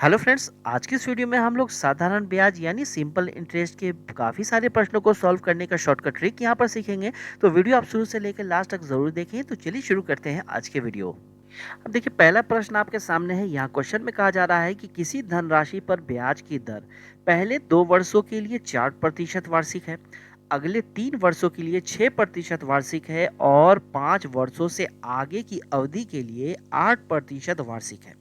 Hello friends, आज की इस वीडियो में हम लोग साधारण ब्याज यानी सिंपल इंटरेस्ट के काफ़ी सारे प्रश्नों को सॉल्व करने का शॉर्टकट ट्रिक यहाँ पर सीखेंगे। तो वीडियो आप शुरू से लेकर लास्ट तक ज़रूर देखें। तो चलिए शुरू करते हैं आज के वीडियो। अब देखिए, पहला प्रश्न आपके सामने है। यहाँ क्वेश्चन में कहा जा रहा है कि किसी धनराशि पर ब्याज की दर पहले 2 वर्षों के लिए 4% वार्षिक है, अगले 3 वर्षों के लिए 6% वार्षिक है और 5 वर्षों से आगे की अवधि के लिए 8% वार्षिक है।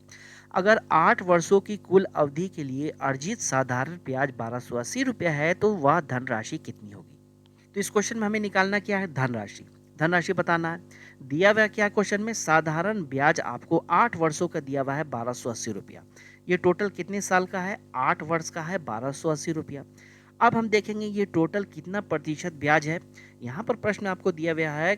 अगर 8 वर्षों की कुल अवधि के लिए अर्जित साधारण ब्याज 1280 रुपया है तो वह धनराशि कितनी होगी। तो इस क्वेश्चन में हमें निकालना क्या है, धनराशि। धनराशि बताना है। दिया हुआ क्या क्वेश्चन में, साधारण ब्याज आपको 8 वर्षों का दिया हुआ है 1280 रुपया। ये टोटल कितने साल का है, 8 वर्ष का है 1280 रुपया। अब हम देखेंगे ये टोटल कितना प्रतिशत ब्याज है। यहाँ पर प्रश्न आपको दिया गया है,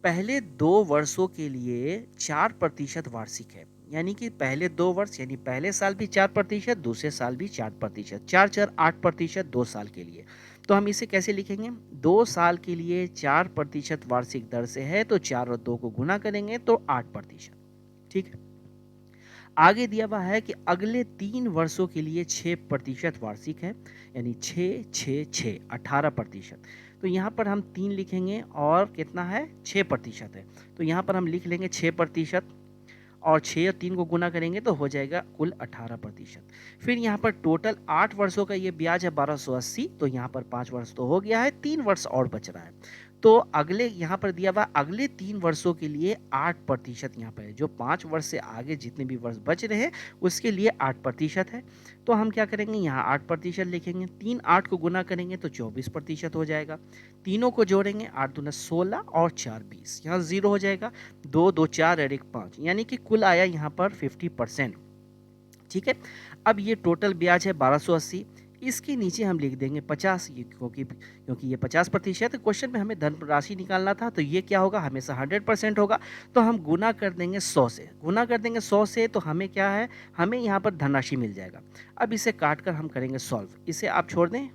पहले 2 वर्षों के लिए 4% वार्षिक है। यानी कि पहले 2 वर्ष यानी पहले साल भी 4%, दूसरे साल भी 4%, चार चार 8% 2 साल के लिए। तो हम इसे कैसे लिखेंगे, 2 साल के लिए 4% वार्षिक दर से है तो 4 और 2 को गुना करेंगे तो 8%। ठीक है। आगे दिया हुआ है कि अगले 3 वर्षों के लिए 6% वार्षिक है, यानी 18%। तो यहाँ पर हम 3 लिखेंगे और कितना है, 6% है। तो यहाँ पर हम लिख लेंगे 6% और 6 और 3 को गुना करेंगे तो हो जाएगा कुल 18%। फिर यहाँ पर टोटल 8 वर्षों का ये ब्याज है 1280, तो यहाँ पर 5 वर्ष तो हो गया है, 3 वर्ष और बच रहा है। तो अगले यहाँ पर दिया हुआ अगले 3 वर्षों के लिए 8% यहाँ पर है। जो 5 वर्ष से आगे जितने भी वर्ष बच रहे हैं उसके लिए 8% है। तो हम क्या करेंगे, यहाँ 8% लिखेंगे, 8 को गुना करेंगे तो 24% हो जाएगा। तीनों को जोड़ेंगे, 8 दूना 16 और 4 20, यहाँ 0 हो जाएगा। 2 2 4 और 1 5, यानी कि कुल आया यहाँ पर 50%। ठीक है। अब ये टोटल ब्याज है 1280। इसके नीचे हम लिख देंगे 50, क्योंकि ये 50% क्वेश्चन में हमें धन राशि निकालना था, तो ये क्या होगा, हमेशा 100% होगा। तो हम गुना कर देंगे 100 से, तो हमें क्या है, हमें यहाँ पर धनराशि मिल जाएगा। अब इसे काट कर हम करेंगे सॉल्व, इसे आप छोड़ दें।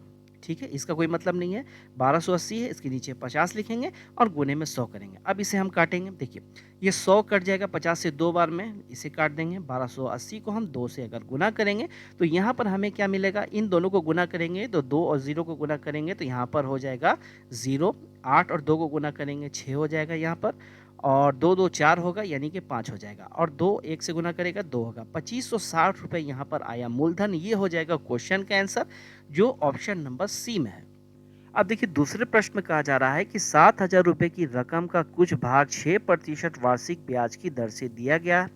ठीक है, इसका कोई मतलब नहीं है। 1280 है, इसके नीचे 50 लिखेंगे और गुने में 100 करेंगे। अब इसे हम काटेंगे, देखिए ये 100 कट जाएगा 50 से 2 बार में, इसे काट देंगे। 1280 को हम 2 से अगर गुना करेंगे तो यहाँ पर हमें क्या मिलेगा, इन दोनों को गुना करेंगे तो 2 और 0 को गुना करेंगे तो यहाँ पर हो जाएगा 0। 8 और 2 को गुना करेंगे 6 हो जाएगा यहाँ पर, और 2 2 4 होगा यानी कि 5 हो जाएगा, और 2 1 से गुना करेगा 2 होगा। 2560 रुपये यहाँ पर आया मूलधन। ये हो जाएगा क्वेश्चन का आंसर, जो ऑप्शन नंबर सी में है। अब देखिए, दूसरे प्रश्न में कहा जा रहा है कि 7,000 रुपये की रकम का कुछ भाग 6% वार्षिक ब्याज की दर से दिया गया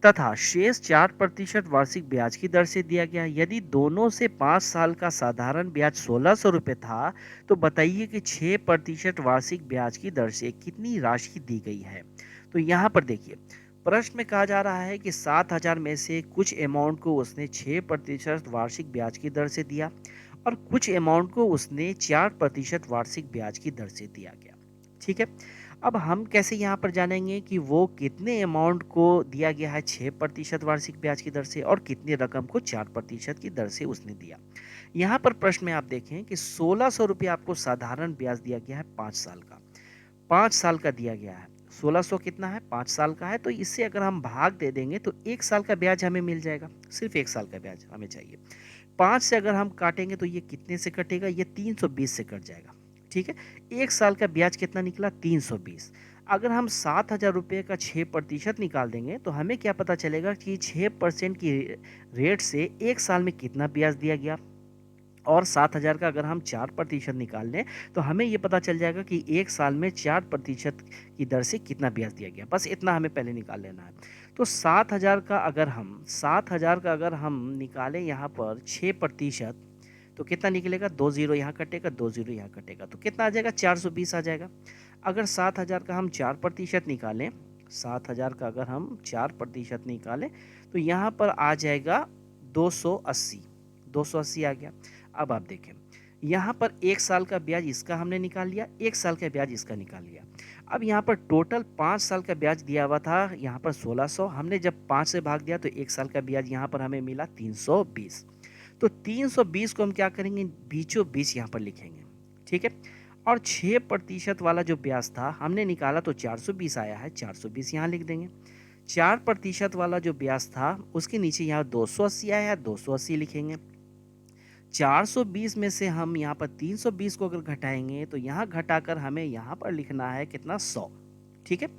तथा शेष 4% वार्षिक ब्याज की दर से दिया गया। यदि दोनों से 5 साल का साधारण ब्याज 1,600 रुपये था तो बताइए कि 6% वार्षिक ब्याज की दर से कितनी राशि दी गई है। तो यहाँ पर देखिए, प्रश्न में कहा जा रहा है कि 7,000 में से कुछ अमाउंट को उसने 6% वार्षिक ब्याज की दर से दिया और कुछ अमाउंट को उसने 4% वार्षिक ब्याज की दर से दिया गया। ठीक है। अब हम कैसे यहाँ पर जानेंगे कि वो कितने अमाउंट को दिया गया है 6% वार्षिक ब्याज की दर से और कितनी रकम को 4% की दर से उसने दिया। यहाँ पर प्रश्न में आप देखें कि 1,600 रुपये आपको साधारण ब्याज दिया गया है 5 साल का, 5 साल का दिया गया है। 1,600 कितना है, 5 साल का है, तो इससे अगर हम भाग दे देंगे तो 1 साल का ब्याज हमें मिल जाएगा। सिर्फ 1 साल का ब्याज हमें चाहिए। 5 से अगर हम काटेंगे तो ये कितने से कटेगा, ये 320 से कट जाएगा। ठीक है। 1 साल का ब्याज कितना निकला, 320। अगर हम 7,000 रुपये का 6% निकाल देंगे तो हमें क्या पता चलेगा कि 6% की रेट से 1 साल में कितना ब्याज दिया गया। और 7,000 का अगर हम 4% निकाल लें तो हमें ये पता चल जाएगा कि 1 साल में 4% की दर से कितना ब्याज दिया गया। बस इतना हमें पहले निकाल लेना है। तो 7,000 का अगर हम निकालें यहाँ पर 6%, तो कितना निकलेगा, 2 जीरो यहाँ कटेगा, 2 जीरो यहाँ कटेगा, तो कितना आ जाएगा, 420 आ जाएगा। अगर 7,000 का हम 4% निकालें, 7,000 का अगर हम 4% निकालें तो यहाँ पर आ जाएगा 280। 280 आ गया। अब आप देखें, यहाँ पर 1 साल का ब्याज इसका हमने निकाल लिया, 1 साल का ब्याज इसका निकाल लिया। अब यहाँ पर टोटल 5 साल का ब्याज दिया हुआ था, यहाँ पर 1,600, हमने जब 5 से भाग दिया तो 1 साल का ब्याज यहाँ पर हमें मिला 320। तो 320 को हम क्या करेंगे, बीचों बीच यहाँ पर लिखेंगे। ठीक है। और 6% वाला जो ब्याज था हमने निकाला तो 420 आया है, 420 यहाँ लिख देंगे। 4% वाला जो ब्याज था उसके नीचे यहाँ 280 आया, 280 लिखेंगे। 420 में से हम यहाँ पर 320 को अगर घटाएंगे तो यहाँ घटाकर हमें यहाँ पर लिखना है कितना, 100। ठीक है,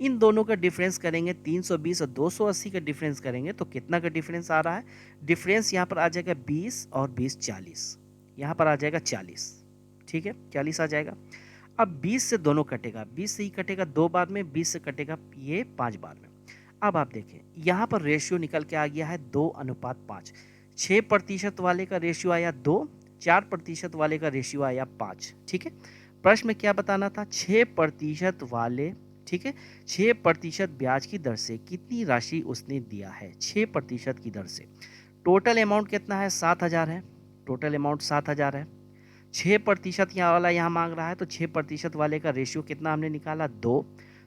इन दोनों का डिफरेंस करेंगे, 320 और 280 का डिफरेंस करेंगे तो कितना का डिफरेंस आ रहा है, डिफरेंस यहाँ पर आ जाएगा 20 और 20 40, यहाँ पर आ जाएगा 40। ठीक है, 40 आ जाएगा। अब 20 से दोनों कटेगा, 20 से ही कटेगा 2 बार में, 20 से कटेगा ये 5 बार में। अब आप देखें यहाँ पर रेशियो निकल के आ गया है 2:5। 6% वाले का रेशियो आया 2, 4% वाले का रेशियो आया 5। ठीक है, प्रश्न में क्या बताना था, 6% वाले, ठीक है, 6% ब्याज की दर से कितनी राशि उसने दिया है, 6% की दर से। टोटल अमाउंट कितना है, 7,000 है, टोटल अमाउंट 7,000 है। 6% यहाँ वाला यहाँ मांग रहा है तो 6% वाले का रेशियो कितना हमने निकाला, 2।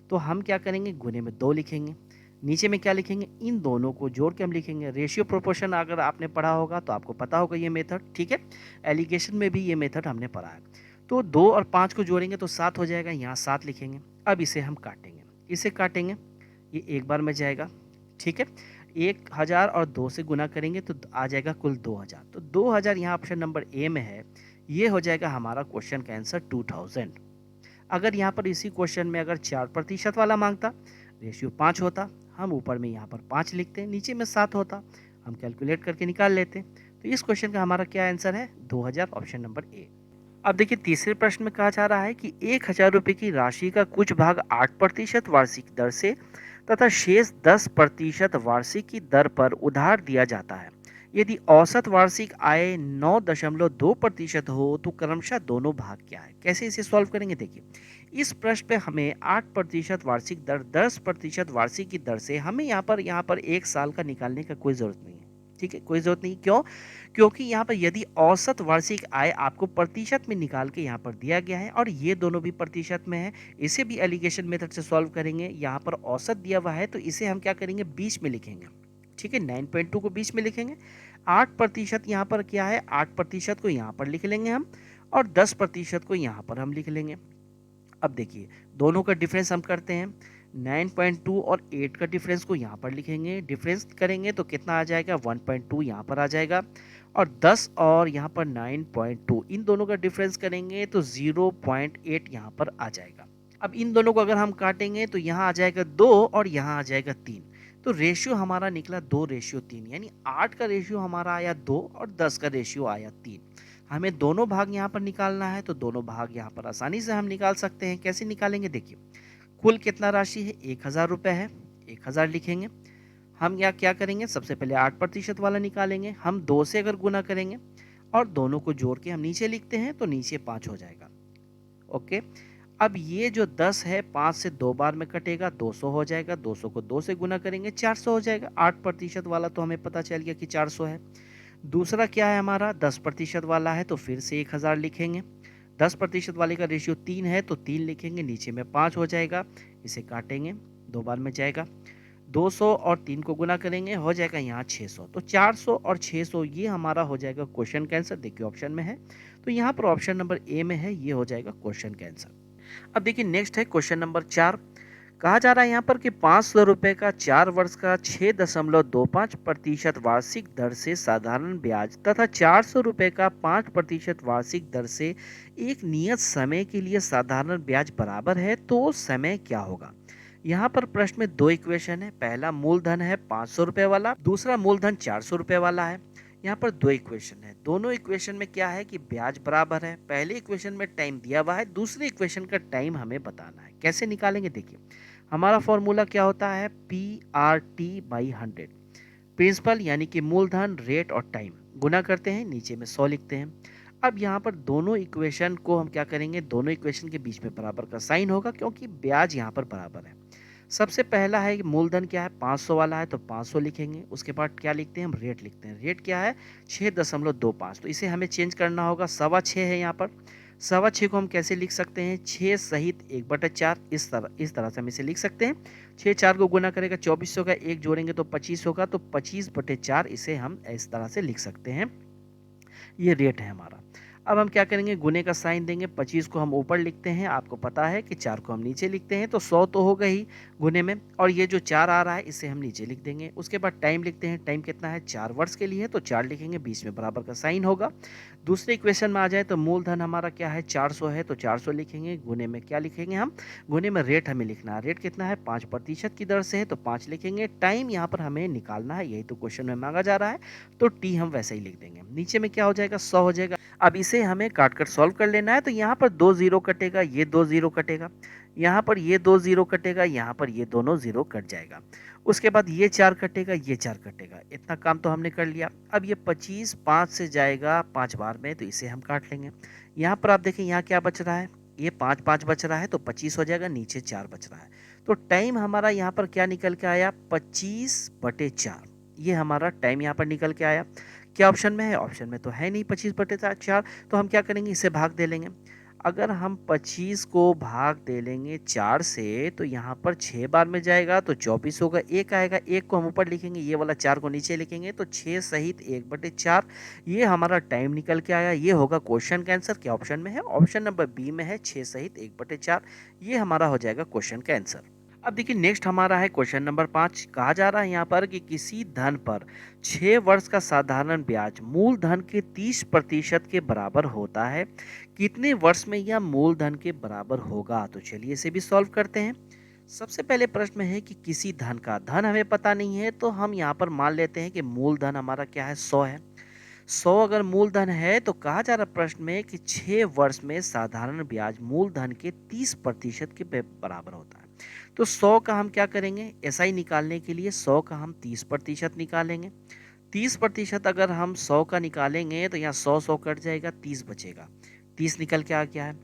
तो हम क्या करेंगे, गुने में 2 लिखेंगे, नीचे में क्या लिखेंगे, इन दोनों को जोड़ के हम लिखेंगे। रेशियो प्रोपोर्शन अगर आपने पढ़ा होगा तो आपको पता होगा ये मेथड। ठीक है, एलिगेशन में भी ये मेथड हमने पढ़ा है। तो 2 और 5 को जोड़ेंगे तो 7 हो जाएगा, यहाँ 7 लिखेंगे। अब इसे हम काटेंगे, इसे काटेंगे, ये एक बार में जाएगा। ठीक है, 1,000 और 2 से गुना करेंगे तो आ जाएगा कुल 2,000। तो 2,000 यहाँ ऑप्शन नंबर ए में है, ये हो जाएगा हमारा क्वेश्चन का आंसर 2000। अगर यहाँ पर इसी क्वेश्चन में अगर 4% वाला मांगता, रेशियो 5 होता, हम ऊपर में यहाँ पर 5 लिखते हैं, नीचे में 7 होता, हम कैलकुलेट करके निकाल लेते। तो इस क्वेश्चन का हमारा क्या आंसर है, 2000, ऑप्शन नंबर ए। अब देखिए तीसरे प्रश्न में कहा जा रहा है कि 1,000 रुपये की राशि का कुछ भाग 8% वार्षिक दर से तथा शेष 10% वार्षिक की दर पर उधार दिया जाता है। यदि औसत वार्षिक आय 9.2% हो तो क्रमशः दोनों भाग क्या है। कैसे इसे सॉल्व करेंगे, देखिए इस प्रश्न पे हमें 8% वार्षिक दर, 10% वार्षिक की दर से हमें यहाँ पर 1 साल का निकालने का कोई ज़रूरत नहीं है। ठीक है, कोई ज़रूरत नहीं, क्यों, क्योंकि यहाँ पर यदि औसत वार्षिक आय आपको प्रतिशत में निकाल के यहाँ पर दिया गया है और ये दोनों भी प्रतिशत में है, इसे भी एलिगेशन मेथड से सॉल्व करेंगे। यहाँ पर औसत दिया हुआ है तो इसे हम क्या करेंगे, बीच में लिखेंगे। ठीक है, 9.2 को बीच में लिखेंगे। 8% यहाँ पर क्या है, 8% को यहाँ पर लिख लेंगे हम, और 10% को यहाँ पर हम लिख लेंगे। अब देखिए दोनों का डिफरेंस हम करते हैं, 9.2 और 8 का डिफरेंस को यहाँ पर लिखेंगे, डिफरेंस करेंगे तो कितना आ जाएगा, 1.2 यहाँ पर आ जाएगा, और 10 और यहाँ पर 9.2 इन दोनों का डिफरेंस करेंगे तो 0.8 यहाँ पर आ जाएगा। अब इन दोनों को अगर हम काटेंगे तो यहाँ आ जाएगा 2 और यहाँ आ जाएगा 3। तो रेशियो हमारा निकला 2:3, यानी 8 का रेशियो हमारा आया 2 और 10 का रेशियो आया 3। हमें दोनों भाग यहाँ पर निकालना है तो दोनों भाग यहाँ पर आसानी से हम निकाल सकते हैं। कैसे निकालेंगे, देखिए कुल कितना राशि है, 1,000 रुपये है, 1,000 लिखेंगे। हम यहाँ क्या करेंगे, सबसे पहले 8% वाला निकालेंगे, हम 2 से अगर गुना करेंगे और दोनों को जोड़ के हम नीचे लिखते हैं तो नीचे 5 हो जाएगा। ओके, अब ये जो 10 है 5 से 2 बार में कटेगा, 200 हो जाएगा, 200 को 2 से गुना करेंगे 400 हो जाएगा। 8% वाला तो हमें पता चल गया कि 400 है। दूसरा क्या है हमारा, 10% वाला है तो फिर से 1,000 लिखेंगे। 10% वाले का रेशियो 3 है तो 3 लिखेंगे, नीचे में 5 हो जाएगा, इसे काटेंगे, 2 बार में जाएगा। 200 और 3 को गुना करेंगे, हो जाएगा यहाँ 600। तो 400 और 600 ये हमारा हो जाएगा क्वेश्चन का आंसर। देखिए ऑप्शन में है तो यहाँ पर ऑप्शन नंबर ए में है, ये हो जाएगा क्वेश्चन का आंसर। अब देखिए नेक्स्ट है क्वेश्चन नंबर 4। कहा जा रहा है यहाँ पर कि 500 रुपये का 4 वर्ष का 6.25% वार्षिक दर से साधारण ब्याज तथा 400 रुपये का 5% वार्षिक दर से एक नियत समय के लिए साधारण ब्याज बराबर है, तो समय क्या होगा। यहाँ पर प्रश्न में 2 इक्वेशन है, पहला मूलधन है 500 रुपये वाला, दूसरा मूलधन 400 रुपये वाला है। यहाँ पर 2 इक्वेशन है, दोनों इक्वेशन में क्या है कि ब्याज बराबर है। पहले इक्वेशन में टाइम दिया हुआ है, दूसरे इक्वेशन का टाइम हमें बताना है। कैसे निकालेंगे, देखिए हमारा फॉर्मूला क्या होता है, PRT/100। प्रिंसिपल यानी कि मूलधन, रेट और टाइम गुना करते हैं, नीचे में 100 लिखते हैं। अब यहाँ पर दोनों इक्वेशन को हम क्या करेंगे, दोनों इक्वेशन के बीच में बराबर का साइन होगा क्योंकि ब्याज यहाँ पर बराबर है। सबसे पहला है कि मूलधन क्या है, 500 वाला है तो 500 लिखेंगे। उसके बाद क्या लिखते हैं, हम रेट लिखते हैं। रेट क्या है, 6.25, तो इसे हमें चेंज करना होगा, 6.25 है यहाँ पर। 6.25 को हम कैसे लिख सकते हैं, 6 सहित 1/4, इस तरह से हम इसे लिख सकते हैं। 6 4 को गुना करेगा 24 होगा, 1 जोड़ेंगे तो 25 होगा, तो 25/4 इसे हम इस तरह से लिख सकते हैं। ये रेट है हमारा। अब हम क्या करेंगे, गुने का साइन देंगे। 25 को हम ऊपर लिखते हैं, आपको पता है कि 4 को हम नीचे लिखते हैं, तो 100 तो होगा ही गुने में, और ये जो 4 आ रहा है इसे हम नीचे लिख देंगे। उसके बाद टाइम लिखते हैं, टाइम कितना है, 4 वर्ष के लिए है तो 4 लिखेंगे, बीच में बराबर का साइन होगा। दूसरे इक्वेशन में आ जाए तो मूलधन हमारा क्या है, 400 है तो 400 लिखेंगे। गुने में क्या लिखेंगे हम, गुने में रेट हमें लिखना है, रेट कितना है, 5% की दर से है तो 5 लिखेंगे। टाइम यहाँ पर हमें निकालना है, यही तो क्वेश्चन में मांगा जा रहा है, तो टी हम वैसे ही लिख देंगे। नीचे में क्या हो जाएगा, 100 हो जाएगा। अब इसे हमें काट कर सॉल्व कर लेना है, तो यहाँ पर 2 जीरो कटेगा, ये 2 जीरो कटेगा, यहाँ पर ये 2 जीरो कटेगा, यहाँ पर ये दोनों जीरो कट जाएगा। उसके बाद ये 4 कटेगा, ये 4 कटेगा। इतना काम तो हमने कर लिया। अब ये 25 5 से जाएगा 5 बार में, तो इसे हम काट लेंगे। यहाँ पर आप देखें, यहाँ क्या बच रहा है, ये 5 5 बच रहा है तो 25 हो जाएगा, नीचे 4 बच रहा है। तो टाइम हमारा यहाँ पर क्या निकल के आया, 25/4। ये हमारा टाइम यहाँ पर निकल के आया। क्या ऑप्शन में है, ऑप्शन में तो है नहीं 25/4, तो हम क्या करेंगे, इसे भाग दे लेंगे। अगर हम 25 को भाग दे लेंगे 4 से, तो यहाँ पर 6 बार में जाएगा तो 24 होगा, एक आएगा, एक को हम ऊपर लिखेंगे, ये वाला 4 को नीचे लिखेंगे, तो 6 सहित 1/4। ये हमारा टाइम निकल के आया। ये होगा क्वेश्चन का आंसर। क्या ऑप्शन में है, ऑप्शन नंबर बी में है, 6 सहित 1/4। ये हमारा हो जाएगा क्वेश्चन का आंसर। अब देखिए नेक्स्ट हमारा है क्वेश्चन नंबर 5। कहा जा रहा है यहाँ पर कि किसी धन पर 6 वर्ष का साधारण ब्याज मूलधन के 30% के बराबर होता है, कितने वर्ष में यह मूलधन के बराबर होगा। तो चलिए इसे भी सॉल्व करते हैं। सबसे पहले प्रश्न में है कि किसी धन का, धन हमें पता नहीं है तो हम यहाँ पर मान लेते हैं कि मूलधन हमारा क्या है, 100 है। 100 अगर मूलधन है तो कहा जा रहा प्रश्न में कि 6 वर्ष में साधारण ब्याज मूलधन के 30% के बराबर होता है। तो 100 का हम क्या करेंगे, एसआई निकालने के लिए 100 का हम 30% निकालेंगे। 30% अगर हम 100 का निकालेंगे तो यहाँ 100 कट जाएगा, 30 बचेगा। 30 निकल के आ गया है।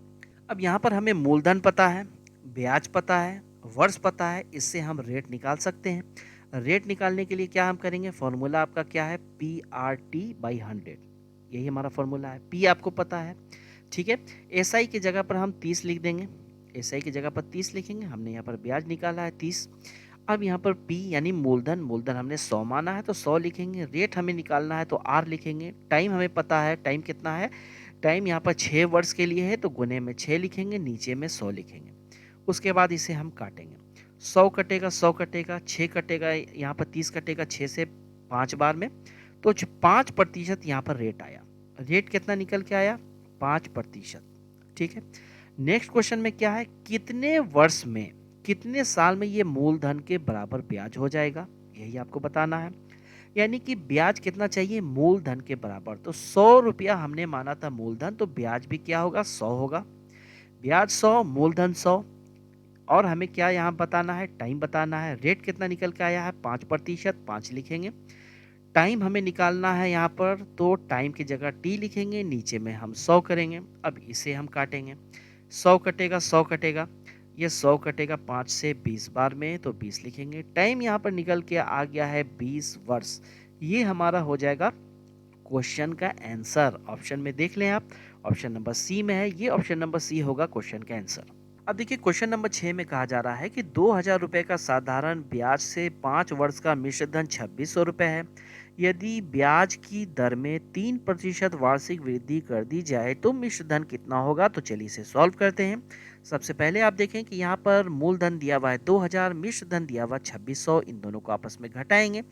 अब यहाँ पर हमें मूलधन पता है, ब्याज पता है, वर्ष पता है, इससे हम रेट निकाल सकते हैं। रेट निकालने के लिए क्या हम करेंगे, फॉर्मूला आपका क्या है, PRT/100। यही हमारा फॉर्मूला है। पी आपको पता है, ठीक है। एसआई की जगह पर हम 30 लिख देंगे, एसआई की जगह पर 30 लिखेंगे। हमने यहाँ पर ब्याज निकाला है 30। अब यहाँ पर पी यानी मूलधन, मूलधन हमने 100 माना है तो 100 लिखेंगे। रेट हमें निकालना है तो आर लिखेंगे। टाइम हमें पता है, टाइम कितना है, टाइम यहाँ पर 6 वर्ष के लिए है तो गुने में 6 लिखेंगे, नीचे में 100 लिखेंगे। उसके बाद इसे हम काटेंगे, 100 कटेगा, 100 कटेगा, 6 कटेगा, यहाँ पर 30 कटेगा 6 से 5 बार में, तो 5% यहाँ पर रेट आया। रेट कितना निकल के आया, 5%, ठीक है। नेक्स्ट क्वेश्चन में क्या है, कितने वर्ष में, कितने साल में ये मूलधन के बराबर ब्याज हो जाएगा, यही आपको बताना है। यानी कि ब्याज कितना चाहिए, मूलधन के बराबर। तो 100 रुपया हमने माना था मूलधन, तो ब्याज भी क्या होगा, 100 होगा। ब्याज 100, मूलधन 100। और हमें क्या यहाँ बताना है, टाइम बताना है। रेट कितना निकल के आया है, 5%, 5 लिखेंगे। टाइम हमें निकालना है यहाँ पर, तो टाइम की जगह टी लिखेंगे, नीचे में हम 100 करेंगे। अब इसे हम काटेंगे, 100 कटेगा, 100 कटेगा, ये 100 कटेगा 5 से 20 बार में, तो 20 लिखेंगे। टाइम यहाँ पर निकल के आ गया है 20 वर्ष। ये हमारा हो जाएगा क्वेश्चन का आंसर। ऑप्शन में देख लें आप, ऑप्शन नंबर सी में है, ये ऑप्शन नंबर सी होगा क्वेश्चन का आंसर। अब देखिए क्वेश्चन नंबर 6 में कहा जा रहा है कि 2000 रुपये का साधारण ब्याज से 5 वर्ष का मिश्र धन 2600 रुपये है। यदि ब्याज की दर में 3% वार्षिक वृद्धि कर दी जाए तो मिश्र धन कितना होगा। तो चलिए इसे सॉल्व करते हैं। सबसे पहले आप देखें कि यहाँ पर मूलधन दिया हुआ है 2000, मिश्र धन दिया हुआ 2600, इन दोनों को आपस में घटाएंगे।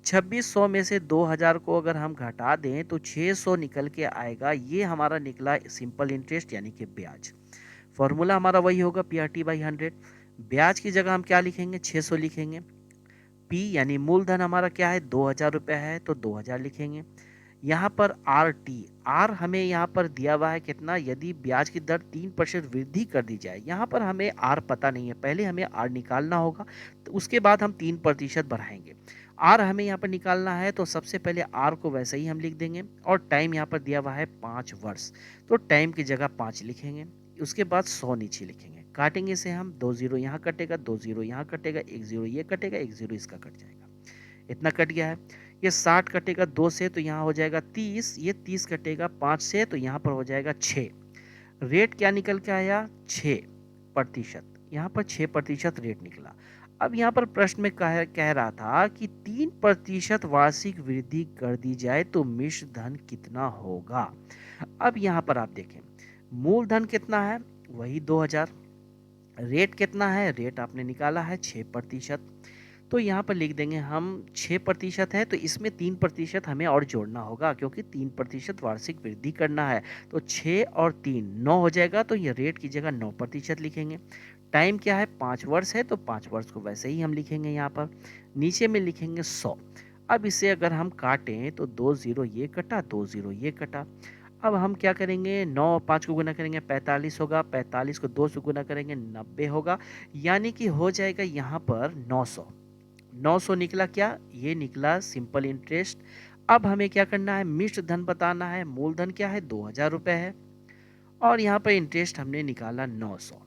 2600 में से 2000 को अगर हम घटा दें तो 600 निकल के आएगा। ये हमारा निकला सिंपल इंटरेस्ट यानी कि ब्याज। फॉर्मूला हमारा वही होगा PRT/100। ब्याज की जगह हम क्या लिखेंगे, 600 लिखेंगे। पी यानी मूलधन हमारा क्या है, 2000 रुपये है तो 2000 लिखेंगे। यहाँ पर RT, आर हमें यहाँ पर दिया हुआ है कितना, यदि ब्याज की दर 3% वृद्धि कर दी जाए। यहाँ पर हमें आर पता नहीं है, पहले हमें आर निकालना होगा, तो उसके बाद हम 3% बढ़ाएंगे। आर हमें यहाँ पर निकालना है तो सबसे पहले आर को वैसे ही हम लिख देंगे, और टाइम यहाँ पर दिया हुआ है 5 वर्ष, तो टाइम की जगह 5 लिखेंगे। उसके बाद 100 नीचे लिखेंगे। काटेंगे से हम, 2 जीरो यहाँ कटेगा, 2 जीरो यहाँ कटेगा, 1 जीरो ये कटेगा, 1 जीरो इसका कट जाएगा। इतना कट गया है। ये 60 कटेगा 2 से तो यहाँ हो जाएगा 30, ये 30 कटेगा 5 से तो यहाँ पर हो जाएगा 6। रेट क्या निकल के आया, 6%। यहाँ पर 6% रेट निकला। अब यहाँ पर प्रश्न में कह रहा था कि 3% वार्षिक वृद्धि कर दी जाए तो मिश्र धन कितना होगा। अब यहाँ पर आप देखें, मूलधन कितना है, वही 2000। रेट कितना है, रेट आपने निकाला है 6%। तो यहाँ पर लिख देंगे हम 6% है, तो इसमें 3% हमें और जोड़ना होगा क्योंकि 3% वार्षिक वृद्धि करना है। तो 6 और 3 9 हो जाएगा, तो ये रेट की जगह 9% लिखेंगे। टाइम क्या है, 5 वर्ष है, तो 5 वर्ष को वैसे ही हम लिखेंगे। यहाँ पर नीचे में लिखेंगे 100। अब इसे अगर हम काटें तो 2 जीरो ये कटा, 2 जीरो ये कटा। अब हम क्या करेंगे, 9 और 5 को गुना करेंगे 45 होगा, 45 को 2 से गुना करेंगे 90 होगा, यानी कि हो जाएगा यहाँ पर 900। 900 निकला, क्या ये निकला सिंपल इंटरेस्ट। अब हमें क्या करना है, मिश्र धन बताना है। मूलधन क्या है, 2000 रुपये है, और यहाँ पर इंटरेस्ट हमने निकाला 900।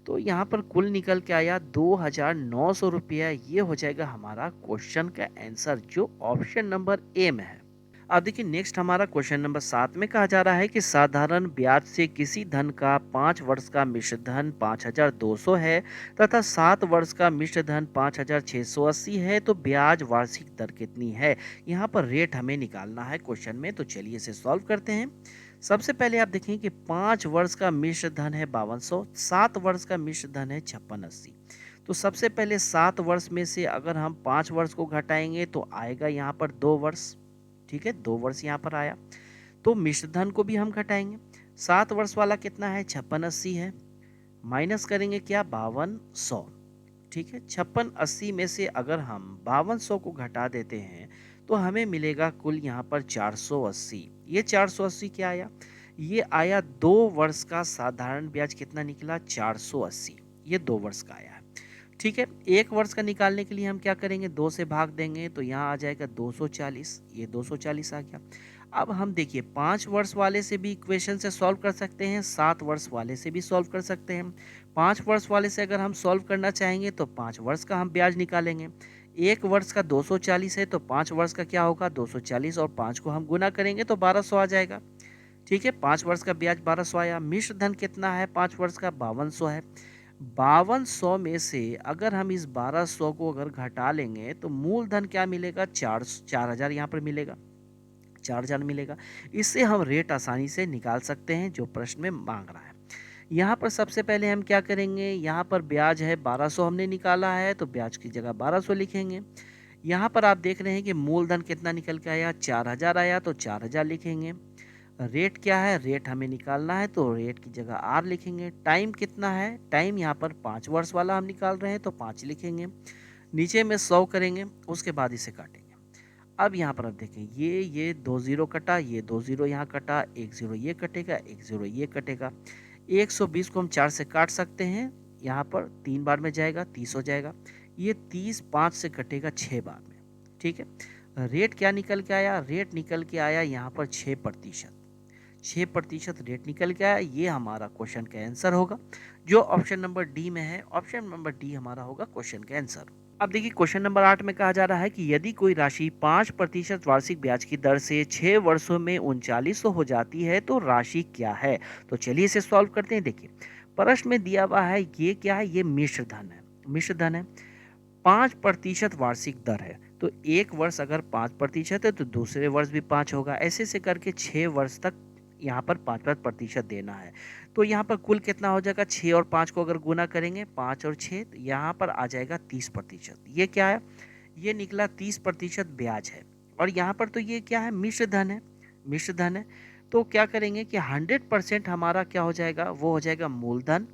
तो यहाँ पर कुल निकल के आया 2900 रुपया। ये हो जाएगा हमारा क्वेश्चन का आंसर, जो ऑप्शन नंबर ए में है। अब देखिए नेक्स्ट हमारा क्वेश्चन नंबर 7 में कहा जा रहा है कि साधारण ब्याज से किसी धन का 5 वर्ष का मिश्र धन 5200 है तथा 7 वर्ष का मिश्र धन 5680 है, तो ब्याज वार्षिक दर कितनी है। यहाँ पर रेट हमें निकालना है क्वेश्चन में, तो चलिए इसे सॉल्व करते हैं। सबसे पहले आप देखें कि 5 वर्ष का मिश्र धन है 5200, 7 वर्ष का मिश्र धन है 5680। तो सबसे पहले 7 वर्ष में से अगर हम 5 वर्ष को घटाएंगे तो आएगा यहाँ पर 2 वर्ष। ठीक है, 2 वर्ष यहाँ पर आया। तो मिश्र धन को भी हम घटाएंगे। 7 वर्ष वाला कितना है, 5680 है, माइनस करेंगे क्या, 5200। ठीक है, 5680 में से अगर हम 5200 को घटा देते हैं तो हमें मिलेगा कुल यहाँ पर 480। ये 480 क्या आया, ये आया 2 वर्ष का साधारण ब्याज कितना निकला, 480। ये 2 वर्ष का आया है। ठीक है, 1 वर्ष का निकालने के लिए हम क्या करेंगे, 2 से भाग देंगे तो यहाँ आ जाएगा 240। ये 240 आ गया। अब हम देखिए 5 वर्ष वाले से भी इक्वेशन से सॉल्व कर सकते हैं, 7 वर्ष वाले से भी सॉल्व कर सकते हैं। 5 वर्ष वाले से अगर हम सॉल्व करना चाहेंगे तो 5 वर्ष का हम ब्याज निकालेंगे। 1 वर्ष का 240 है, तो 5 वर्ष का क्या होगा, 240, और 5 को हम गुना करेंगे तो 1200 आ जाएगा। ठीक है, 5 वर्ष का ब्याज 1200 आया। मिश्र धन कितना है 5 वर्ष का, 5200 है। 5200 में से अगर हम इस 1200 को अगर घटा लेंगे तो मूलधन क्या मिलेगा, 4000 यहाँ पर मिलेगा, 4000 मिलेगा। इससे हम रेट आसानी से निकाल सकते हैं जो प्रश्न में मांग रहा है। यहाँ पर सबसे पहले हम क्या करेंगे, यहाँ पर ब्याज है 1200 हमने निकाला है, तो ब्याज की जगह 1200 लिखेंगे। यहाँ पर आप देख रहे हैं कि मूलधन कितना निकल के आया, 4000 आया, तो 4000 लिखेंगे। रेट क्या है, रेट हमें निकालना है, तो रेट की जगह आर लिखेंगे। टाइम कितना है, टाइम यहाँ पर 5 वर्ष वाला हम निकाल रहे हैं, तो 5 लिखेंगे। नीचे में 100 करेंगे, उसके बाद इसे काटेंगे। अब यहाँ पर आप देखें, ये 2 जीरो कटा, ये 2 जीरो यहाँ कटा, 1 जीरो ये कटेगा, 1 जीरो ये कटेगा। 120 को हम 4 से काट सकते हैं, यहाँ पर 3 बार में जाएगा, 30 हो जाएगा। ये 30 5 से कटेगा 6 बार में। ठीक है, रेट क्या निकल के आया, रेट निकल के आया यहाँ पर 6%। 6% रेट निकल के आया। ये हमारा क्वेश्चन का आंसर होगा, जो ऑप्शन नंबर डी में है। ऑप्शन नंबर डी हमारा होगा क्वेश्चन का आंसर। अब देखिए क्वेश्चन नंबर 8 में कहा जा रहा है कि यदि कोई राशि 5% वार्षिक ब्याज की दर से 6 वर्षों में 3900 हो जाती है तो राशि क्या है। तो चलिए इसे सॉल्व करते हैं। देखिए प्रश्न में दिया हुआ है, ये क्या है, ये मिश्र धन है। मिश्र धन है, 5% वार्षिक दर है, तो 1 वर्ष अगर 5% है तो दूसरे वर्ष भी 5 होगा। ऐसे से करके 6 वर्ष तक यहाँ पर 5% देना है। तो यहाँ पर कुल कितना हो जाएगा, 6 और 5 को अगर गुना करेंगे, 5 और 6, तो यहाँ पर आ जाएगा 30%। ये क्या है, ये निकला 30% ब्याज है। और यहाँ पर तो ये क्या है, मिश्र धन है। मिश्र धन है, तो क्या करेंगे कि 100% हमारा क्या हो जाएगा, वो हो जाएगा मूलधन,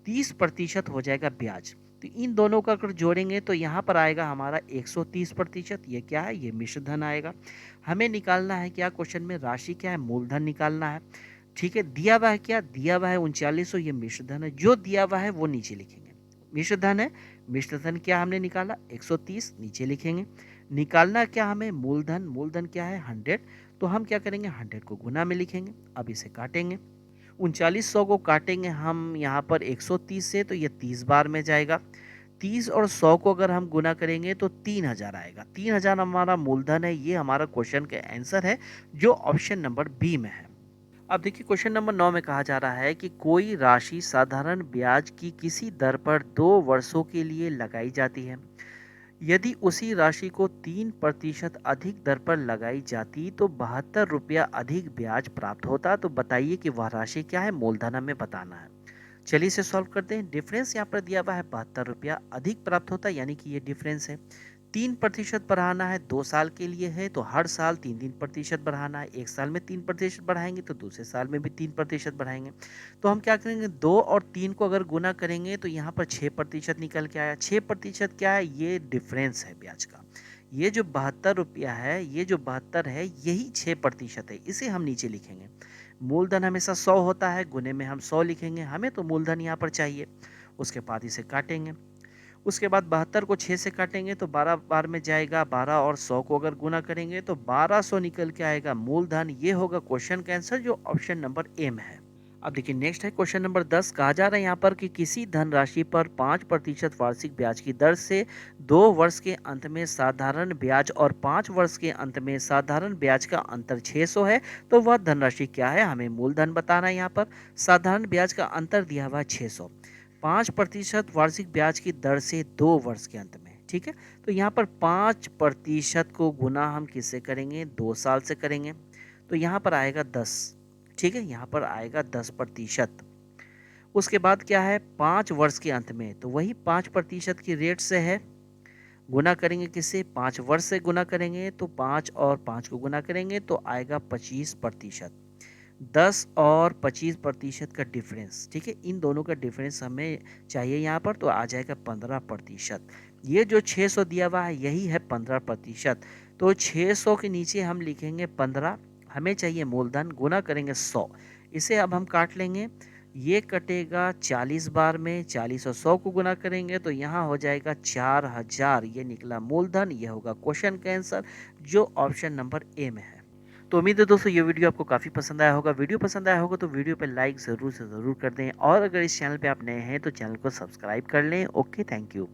30% हो जाएगा ब्याज। तो इन दोनों का अगर जोड़ेंगे तो यहाँ पर आएगा हमारा 130%। ये क्या है, ये मिश्र धन आएगा। हमें निकालना है क्या, क्वेश्चन में राशि क्या है, मूलधन निकालना है। ठीक है, दिया हुआ है क्या, दिया हुआ है 3900, ये मिश्र धन है। जो दिया हुआ है वो नीचे लिखेंगे। मिश्र धन है, मिश्र धन क्या हमने निकाला, 130, नीचे लिखेंगे। निकालना क्या हमें, मूलधन, मूलधन क्या है 100, तो हम क्या करेंगे 100 को गुना में लिखेंगे। अब इसे काटेंगे, 3900 को काटेंगे हम यहाँ पर 130 से, तो ये 30 बार में जाएगा। 30 और 100 को अगर हम गुना करेंगे तो 3000 आएगा। 3000 हमारा मूलधन है। ये हमारा क्वेश्चन का आंसर है, जो ऑप्शन नंबर बी में है। अब देखिए क्वेश्चन नंबर 9 में कहा जा रहा है कि कोई राशि साधारण ब्याज की किसी दर पर 2 वर्षों के लिए लगाई जाती है। यदि उसी राशि को 3% अधिक दर पर लगाई जाती तो 72 रुपया अधिक ब्याज प्राप्त होता। तो बताइए कि वह राशि क्या है, मूलधन हमें बताना है। चलिए इसे सॉल्व करते हैं। डिफरेंस यहाँ पर दिया हुआ है 72 रुपया अधिक प्राप्त होता है, यानी कि ये डिफरेंस है। 3% बढ़ाना है, 2 साल के लिए है तो हर साल 3-3% बढ़ाना है। 1 साल में 3% बढ़ाएंगे तो दूसरे साल में भी 3% बढ़ाएंगे। तो हम क्या करेंगे, 2 और 3 को अगर गुना करेंगे तो यहाँ पर 6% निकल के आया। 6% क्या है, ये डिफरेंस है ब्याज का। ये जो 72 रुपया है, ये जो 72 है, यही 6% है। इसे हम नीचे लिखेंगे। मूलधन हमेशा 100 होता है, गुने में हम 100 लिखेंगे। हमें तो मूलधन यहाँ पर चाहिए। उसके बाद इसे काटेंगे। उसके बाद 72 को 6 से काटेंगे तो 12 बार में जाएगा 12, और 100 को अगर गुना करेंगे तो 1200 निकल के आएगा मूलधन। ये होगा क्वेश्चन का आंसर, जो ऑप्शन नंबर ए में है। अब देखिए नेक्स्ट है क्वेश्चन नंबर 10। कहा जा रहा है यहाँ पर कि किसी धनराशि पर 5% वार्षिक ब्याज की दर से 2 वर्ष के अंत में साधारण ब्याज और 5 वर्ष के अंत में साधारण ब्याज का अंतर 600 है। तो वह धनराशि क्या है, हमें मूलधन बताना है। यहाँ पर साधारण ब्याज का अंतर दिया हुआ है 600, 5% वार्षिक ब्याज की दर से 2 वर्ष के अंत में। ठीक है, तो यहाँ पर 5% को गुना हम किससे करेंगे, 2 साल से करेंगे। तो यहाँ पर आएगा 10। ठीक है, यहाँ पर आएगा 10%। उसके बाद क्या है, 5 वर्ष के अंत में, तो वही 5% की रेट से है। गुना करेंगे किससे, 5 वर्ष से गुना करेंगे तो 5 और 5 को गुना करेंगे तो आएगा 25%। 10 और 25% का डिफरेंस। ठीक है, इन दोनों का डिफरेंस हमें चाहिए यहाँ पर, तो आ जाएगा 15%। ये जो 600 दिया हुआ है यही है 15%। तो 600 के नीचे हम लिखेंगे 15। हमें चाहिए मूलधन, गुना करेंगे 100। इसे अब हम काट लेंगे। ये कटेगा 40 बार में, 40 और 100 को गुना करेंगे तो यहाँ हो जाएगा 4000। ये निकला मूलधन। ये होगा क्वेश्चन का आंसर, जो ऑप्शन नंबर ए में है। तो उम्मीद है दोस्तों ये वीडियो आपको काफ़ी पसंद आया होगा। वीडियो पसंद आया होगा तो वीडियो पे लाइक ज़रूर से ज़रूर कर दें, और अगर इस चैनल पे आप नए हैं तो चैनल को सब्सक्राइब कर लें। Okay, thank you.